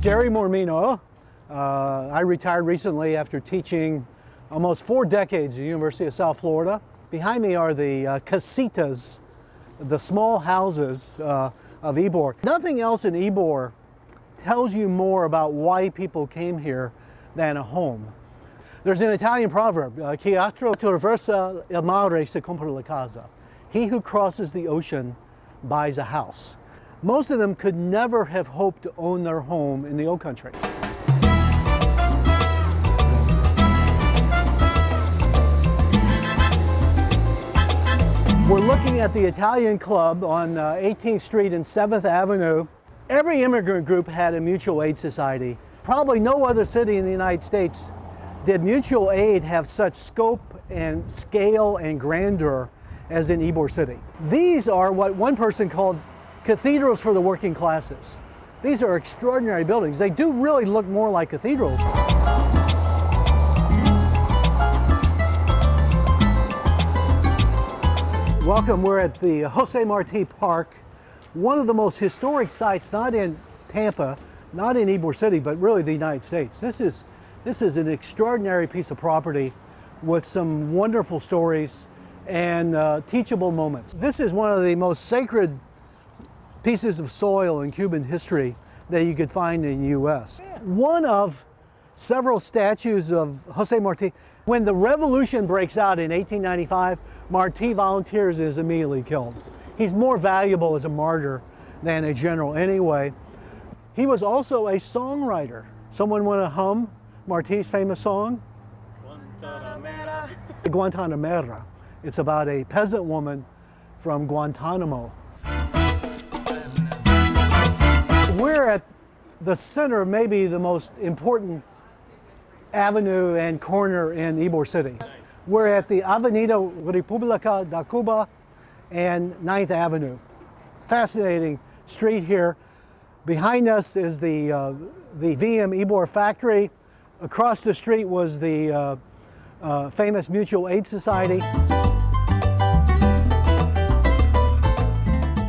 Gary Mormino. I retired recently after teaching almost 4 decades at the University of South Florida. Behind me are the casitas, the small houses of Ybor. Nothing else in Ybor tells you more about why people came here than a home. There's an Italian proverb, chi attraversa il mare si compra la casa. He who crosses the ocean buys a house. Most of them could never have hoped to own their home in the old country. We're looking at the Italian Club on 18th Street and 7th Avenue. Every immigrant group had a mutual aid society. Probably no other city in the United States did mutual aid have such scope and scale and grandeur as in Ybor City. These are what one person called cathedrals for the working classes. These are extraordinary buildings. They do really look more like cathedrals. Welcome, we're at the Jose Marti Park, one of the most historic sites, not in Tampa, not in Ybor City, but really the United States. This is an extraordinary piece of property with some wonderful stories and teachable moments. This is one of the most sacred pieces of soil in Cuban history that you could find in the U.S. One of several statues of Jose Marti. When the revolution breaks out in 1895, Marti volunteers and is immediately killed. He's more valuable as a martyr than a general anyway. He was also a songwriter. Someone want to hum Marti's famous song? Guantanamera. Guantanamera. It's about a peasant woman from Guantanamo. We're at the center of maybe the most important avenue and corner in Ybor City. We're at the Avenida República de Cuba and 9th Avenue. Fascinating street here. Behind us is the VM Ybor Factory. Across the street was the famous Mutual Aid Society.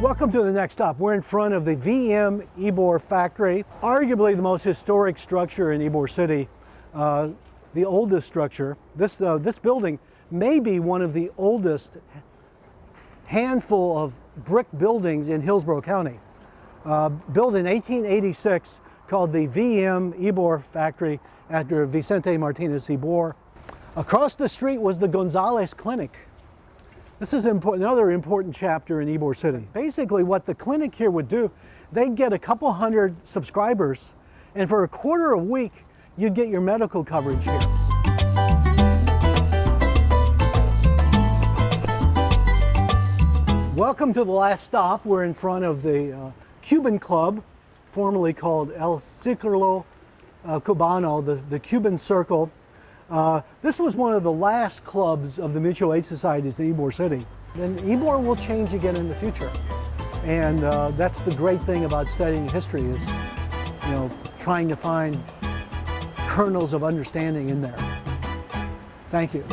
Welcome to the next stop. We're in front of the VM Ybor Factory, arguably the most historic structure in Ybor City, the oldest structure. This building may be one of the oldest handful of brick buildings in Hillsborough County. Built in 1886, called the VM Ybor Factory after Vicente Martinez Ybor. Across the street was the Gonzalez Clinic. This is another important chapter in Ybor City. Basically what the clinic here would do, they'd get a couple hundred subscribers, and for a quarter a week, you'd get your medical coverage here. Welcome to the last stop. We're in front of the Cuban Club, formerly called El Círculo Cubano, the Cuban Circle. This was one of the last clubs of the mutual aid societies in Ybor City. And Ybor will change again in the future. And that's the great thing about studying history is, trying to find kernels of understanding in there. Thank you.